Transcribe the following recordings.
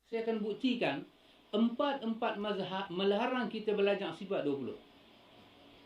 Saya akan buktikan empat mazhab melarang kita belajar sifat 20.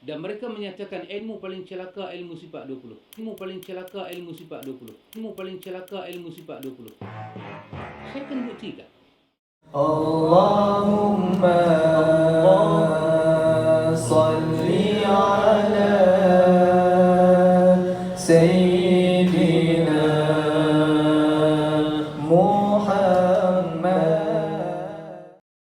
Dan mereka menyatakan ilmu paling celaka ilmu sifat 20. Ilmu paling celaka ilmu sifat 20. Ilmu paling celaka ilmu sifat 20. Saya akan buktikan. Allahumma salli ala Sayyidina Muhammad.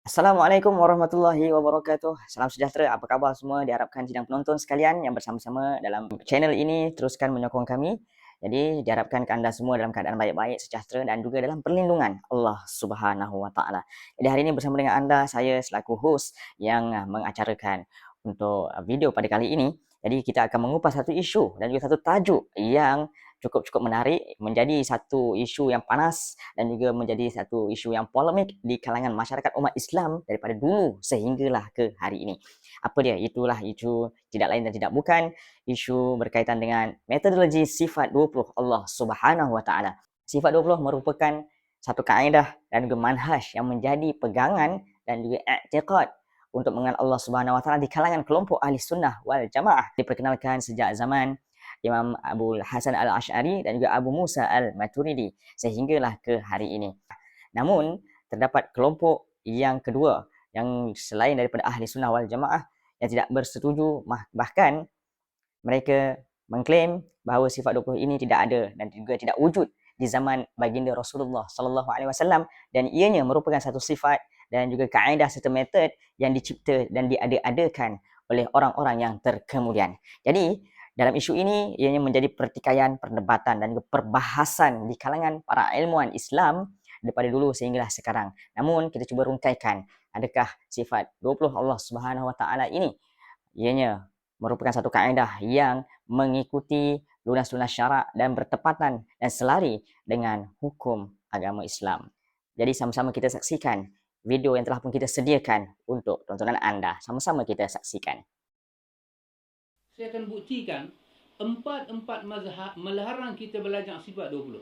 Assalamualaikum warahmatullahi wabarakatuh. Salam sejahtera, apa khabar semua? Diharapkan sidang penonton sekalian yang bersama-sama dalam channel ini teruskan menyokong kami. Jadi diharapkan anda semua dalam keadaan baik-baik, sejahtera dan juga dalam perlindungan Allah Subhanahu wa taala. Jadi hari ini bersama dengan anda, saya selaku host yang mengacarakan untuk video pada kali ini. Jadi kita akan mengupas satu isu dan juga satu tajuk yang cukup menarik, menjadi satu isu yang panas dan juga menjadi satu isu yang polemik di kalangan masyarakat umat Islam daripada dulu sehinggalah ke hari ini. Apa dia? Itulah isu tidak lain dan tidak bukan isu berkaitan dengan metodologi sifat 20 Allah Subhanahu wa taala. Sifat 20 merupakan satu kaedah dan juga manhaj yang menjadi pegangan dan juga i'tiqad untuk mengenal Allah Subhanahu wa taala di kalangan kelompok ahli sunnah wal jamaah. Diperkenalkan sejak zaman Imam Abu Hasan al-Ash'ari dan juga Abu Musa al-Maturidi sehinggalah ke hari ini. Namun terdapat kelompok yang kedua yang selain daripada ahli sunnah wal jamaah yang tidak bersetuju, bahkan mereka mengklaim bahawa sifat 20 ini tidak ada dan juga tidak wujud di zaman baginda Rasulullah sallallahu alaihi wasallam dan ianya merupakan satu sifat dan juga kaedah serta metod yang dicipta dan diada-adakan oleh orang-orang yang terkemudian. Jadi dalam isu ini ianya menjadi pertikaian, perdebatan dan juga perbahasan di kalangan para ilmuwan Islam daripada dulu sehinggalah sekarang. Namun kita cuba rungkaikan, adakah sifat 20 Allah Subhanahu wa taala ini ianya merupakan satu kaedah yang mengikuti lunas-lunas syarak dan bertepatan dan selari dengan hukum agama Islam. Jadi sama-sama kita saksikan video yang telah pun kita sediakan untuk tontonan anda. Sama-sama kita saksikan. Saya akan buktikan empat mazhab melarang kita belajar sifat 20.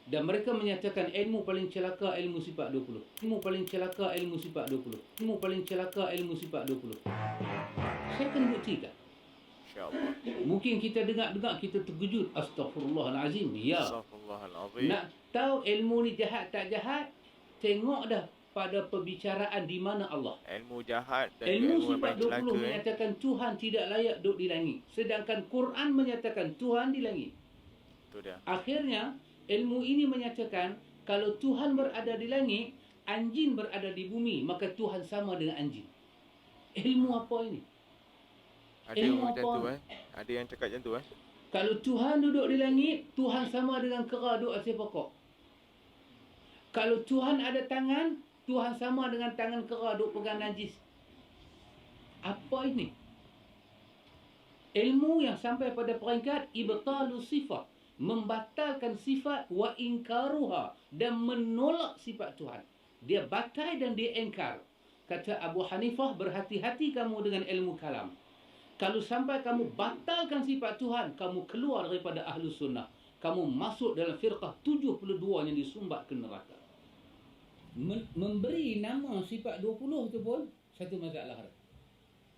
Dan mereka menyatakan ilmu paling celaka ilmu sifat 20. Ilmu paling celaka ilmu sifat 20. Ilmu paling celaka ilmu sifat 20. Saya akan buktikan. Mungkin kita dengar kita terkejut. Astaghfirullahalazim. Ya. Astaghfirullahalazim. Nak tahu ilmu ni jahat tak jahat? Tengok dah pada perbicaraan di mana Allah. Ilmu jahat dan Ilmu ilmu yang sifat paling 20 celaka menyatakan Tuhan tidak layak duduk di langit. Sedangkan Quran menyatakan Tuhan di langit. Itu dia. Akhirnya ilmu ini menyatakan kalau Tuhan berada di langit, anjing berada di bumi, maka Tuhan sama dengan anjing. Ilmu apa ini? Ada Ilmu yang macam apa? tu Ada yang cakap macam tu Kalau Tuhan duduk di langit, Tuhan sama dengan kera duduk atas pokok. Kalau Tuhan ada tangan, Tuhan sama dengan tangan kera duk pegang najis. Apa ini? Ilmu yang sampai pada peringkat ibtalu sifat, membatalkan sifat wa inkaruha dan menolak sifat Tuhan. Dia batal dan dia engkar. Kata Abu Hanifah, berhati-hati kamu dengan ilmu kalam. Kalau sampai kamu batalkan sifat Tuhan, kamu keluar daripada Ahlus Sunnah. Kamu masuk dalam firqah 72 yang disumbat ke neraka. Memberi nama sifat 20 tu pun satu masalah.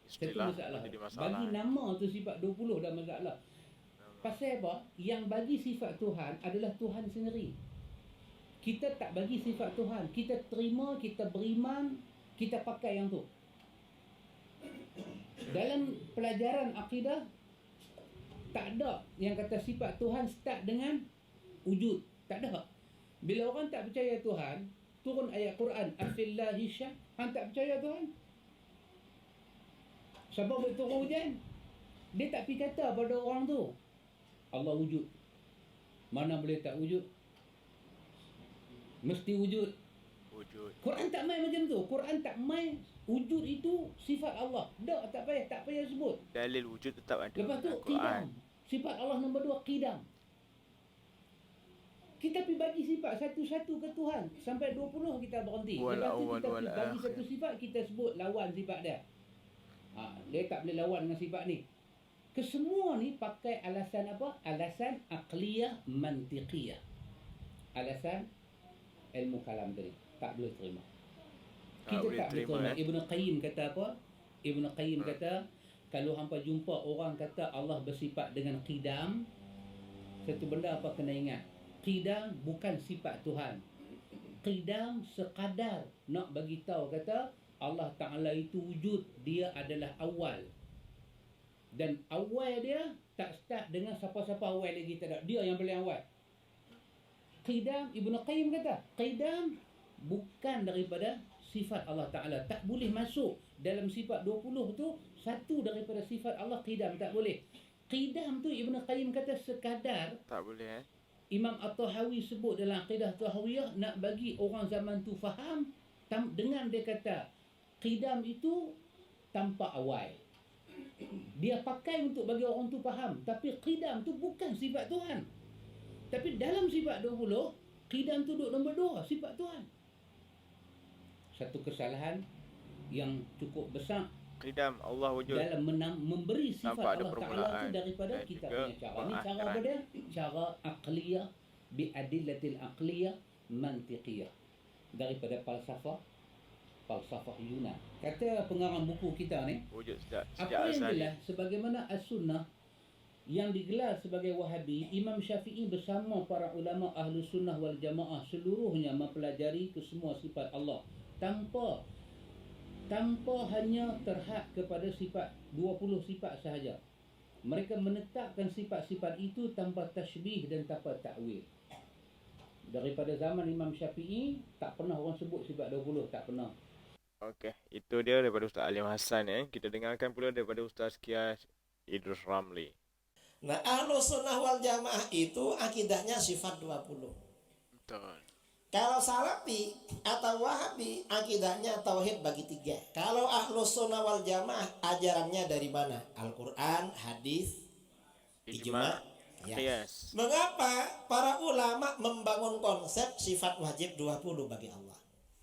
Satu masalah. Bagi nama tu sifat 20 dah masalah. Pasal apa? Yang bagi sifat Tuhan adalah Tuhan sendiri. Kita tak bagi sifat Tuhan. Kita terima, kita beriman, kita pakai yang tu. Dalam pelajaran akidah tak ada yang kata sifat Tuhan start dengan wujud. Tak ada. Bila orang tak percaya Tuhan, turun ayat Quran, afillahi syak, hang tak percaya Tuhan? Siapa boleh turun hujan? Dia tak pergi kata pada orang tu Allah wujud. Mana boleh tak wujud? Mesti wujud. Quran tak main macam tu. Quran tak main wujud itu sifat Allah. Tak payah sebut. Dalil wujud tetap ada. Lepas tu qidam. Sifat Allah nombor 2 qidam. Kita pergi bagi sifat satu-satu ke Tuhan sampai 20 kita berhenti. Lepas tu kita pergi bagi satu sifat, kita sebut lawan sifat dia. Dia tak boleh lawan dengan sifat ni. Kesemua ni pakai alasan apa? Alasan aqliyah mantiqiyah. Alasan ilmu kalam tadi. Tak boleh terima. Tak Kita boleh tak boleh terima, terima. Ibn Qayyim kata apa? Ibn Qayyim Hmm. kata, kalau hampa jumpa orang kata Allah bersifat dengan qidam, satu benda apa kena ingat. Qidam bukan sifat Tuhan. Qidam sekadar nak bagi tahu kata Allah Ta'ala itu wujud, dia adalah awal. Dan awal dia tak start dengan siapa-siapa awal lagi, tak ada. Dia yang paling awal. Qidam, Ibn Qayyim kata, qidam bukan daripada sifat Allah Ta'ala. Tak boleh masuk dalam sifat 20 tu satu daripada sifat Allah, qidam tak boleh. Qidam tu Ibn Qayyim kata sekadar Tak boleh Imam At-Tahawi sebut dalam Aqidah Tahawiyah nak bagi orang zaman tu faham dengan dia kata qidam itu tanpa awal. Dia pakai untuk bagi orang tu faham, tapi qidam tu bukan sifat Tuhan. Tapi dalam sifat 20, qidam tu duduk nombor 2, sifat Tuhan. Satu kesalahan yang cukup besar Qidam Allah wujud. dalam memberi sifat Tanpa ada Allah Ta'ala permulaan tu daripada dan kita juga punya cara. Ni cara pengakhiran. apa dia? Cara aqliyah biadillatil aqliyah mantiqiyah. Daripada falsafah Yunan. Kata pengarang buku kita ni, Wujud sejak apa yang asal. jelas sebagaimana as-sunnah yang digelar sebagai Wahabi, Imam Syafi'i bersama para ulama ahlu sunnah wal jamaah seluruhnya mempelajari kesemua sifat Allah tanpa hanya terhad kepada sifat 20 sifat sahaja. Mereka menetapkan sifat-sifat itu tanpa tashbih dan tanpa takwil. Daripada zaman Imam Syafi'i tak pernah orang sebut sifat 20, tak pernah. Okey, itu dia daripada Ustaz Alim Hassan. Kita dengarkan pula daripada Ustaz Kias Idrus Ramli. Nah, Ahlus Sunnah wal Jamaah itu akidahnya sifat 20. Betul. Kalau Salafi atau Wahabi akidahnya tauhid bagi 3. Kalau Ahlus Sunnah wal Jamaah ajarannya dari mana? Al-Quran, hadis, ijma. Ya. Qiyas. Mengapa para ulama membangun konsep sifat wajib 20 bagi Allah?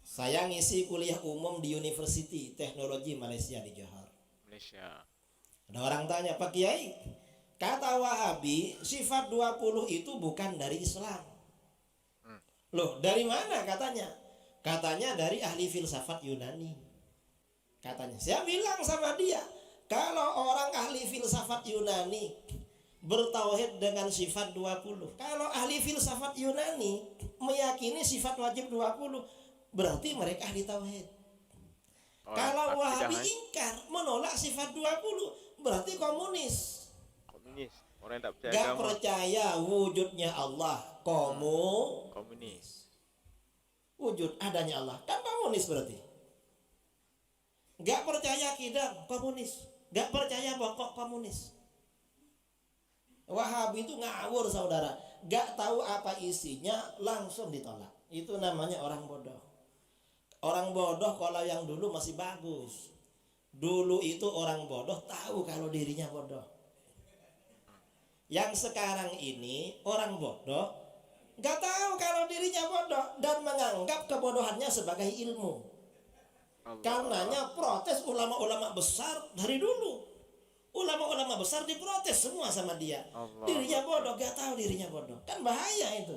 Saya ngisi kuliah umum di University Teknologi Malaysia di Johor. Malaysia. Ada orang tanya, Pak Kiai, kata Wahabi sifat 20 itu bukan dari Islam. Loh, dari mana katanya? Katanya dari ahli filsafat Yunani. Katanya, saya bilang sama dia, kalau orang ahli filsafat Yunani bertauhid dengan sifat 20, kalau ahli filsafat Yunani meyakini sifat wajib 20, berarti mereka ahli tauhid. Kalau Wahabi ingkar menolak sifat 20, berarti komunis. Komunis. Orang yang tak percaya Gak agama. percaya wujudnya Allah, Komunis. wujud adanya Allah, kan komunis berarti. Gak percaya kidam, komunis. Gak percaya pokok, komunis. Wahabi itu ngawur saudara, gak tahu apa isinya langsung ditolak. Itu namanya orang bodoh. Orang bodoh kalau yang dulu masih bagus. Dulu itu orang bodoh tahu kalau dirinya bodoh. Yang sekarang ini orang bodoh gak tahu kalau dirinya bodoh dan menganggap kebodohannya sebagai ilmu. Karenanya protes ulama-ulama besar dari dulu. Ulama-ulama besar diprotes semua sama dia. Allah. Dirinya bodoh, gak tahu dirinya bodoh. Kan bahaya itu.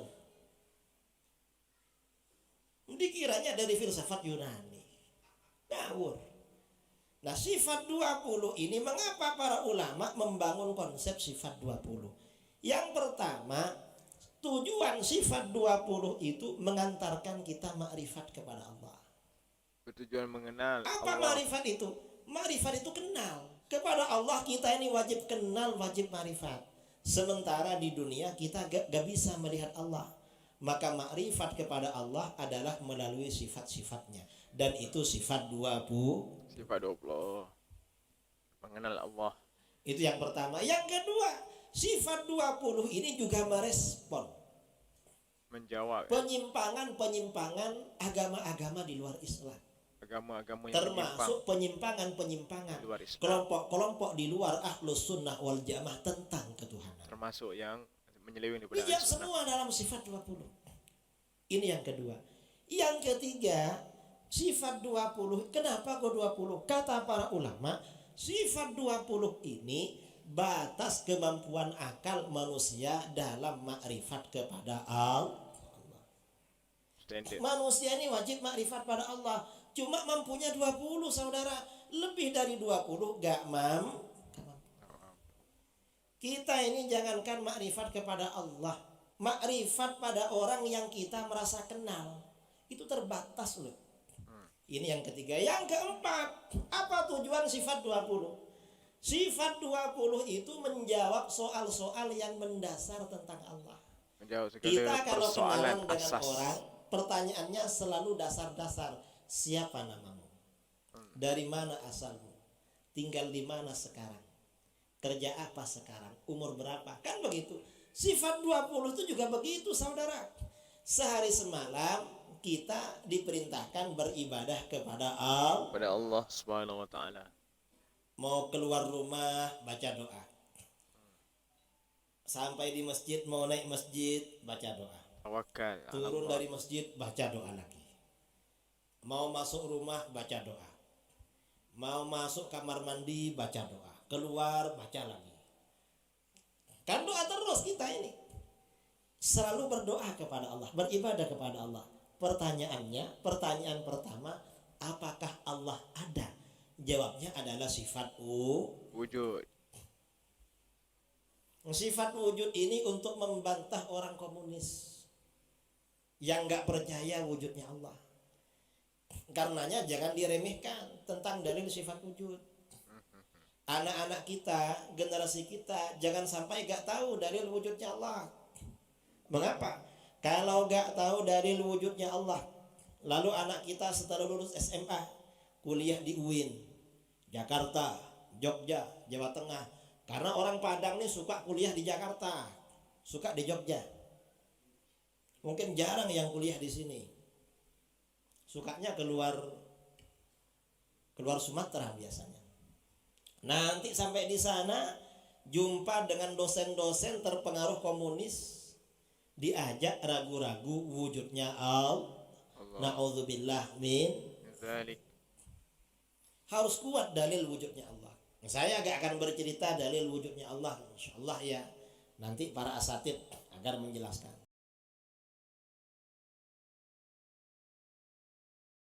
Dikiranya dari filsafat Yunani. Ngawur. Nah, sifat 20 ini mengapa para ulama membangun konsep sifat 20? Yang pertama, tujuan sifat 20 itu mengantarkan kita makrifat kepada Allah. Bertujuan mengenal Apa Allah. makrifat itu? Makrifat itu kenal. Kepada Allah kita ini wajib kenal, wajib makrifat. Sementara di dunia kita gak bisa melihat Allah. Maka makrifat kepada Allah adalah melalui sifat-sifatnya. Dan itu sifat 20. Sifat 20. Mengenal Allah. Itu yang pertama. Yang kedua, sifat 20 ini juga merespon Menjawab penyimpangan-penyimpangan agama-agama di luar Islam. agama-agama yang Termasuk penyimpangan-penyimpangan di luar Islam. kelompok-kelompok di luar Ahlus Sunnah wal Jamaah tentang ketuhanan. Termasuk yang menyeleweng daripada Dijawab Ahli Sunnah. semua dalam sifat 20. Ini yang kedua. Yang ketiga, sifat 20. Kenapa kok 20? Kata para ulama, sifat 20 ini batas kemampuan akal manusia dalam makrifat kepada Allah. Standard. Manusia ini wajib makrifat pada Allah. Cuma mampunya 20 saudara. Lebih dari 20 gak mampu. Kita ini jangankan makrifat kepada Allah. Makrifat pada orang yang kita merasa kenal. Itu terbatas loh. Ini yang ketiga. Yang keempat, apa tujuan sifat 20? Sifat 20 itu menjawab soal-soal yang mendasar tentang Allah. Menjawab segala Kita kalau persoalan kenalan dengan asas. orang, pertanyaannya selalu dasar-dasar. Siapa namamu? Dari mana asalmu? Tinggal di mana sekarang? Kerja apa sekarang? Umur berapa? Kan begitu. Sifat 20 itu juga begitu saudara. Sehari semalam kita diperintahkan beribadah kepada Allah. Pada Allah Subhanahu wa taala. Mau keluar rumah baca doa. Sampai di masjid, mau naik masjid baca doa. Tawakal ala Turun Allah. dari masjid baca doa lagi. Mau masuk rumah baca doa. Mau masuk kamar mandi baca doa. Keluar baca lagi. Kan doa terus kita ini. Selalu berdoa kepada Allah, beribadah kepada Allah. Pertanyaannya, pertanyaan pertama, apakah Allah ada? Jawabnya adalah sifat Wujud. Sifat wujud ini untuk membantah orang komunis yang nggak percaya wujudnya Allah. Karenanya jangan diremehkan tentang dalil sifat wujud. Anak-anak kita, generasi kita, jangan sampai nggak tahu dalil wujudnya Allah. Mengapa? Kalau nggak tahu dalil wujudnya Allah, lalu anak kita setelah lulus SMA, kuliah di UIN, Jakarta, Jogja, Jawa Tengah. Karena orang Padang nih suka kuliah di Jakarta, suka di Jogja. Mungkin jarang yang kuliah di sini. Sukanya keluar Sumatera biasanya. Nanti sampai di sana jumpa dengan dosen-dosen terpengaruh komunis, diajak ragu-ragu wujudnya Allah. Na'udzubillah min Dzalik. harus kuat dalil wujudnya Allah. Saya agak akan bercerita dalil wujudnya Allah, insyaallah ya. Nanti para asatid agar menjelaskan.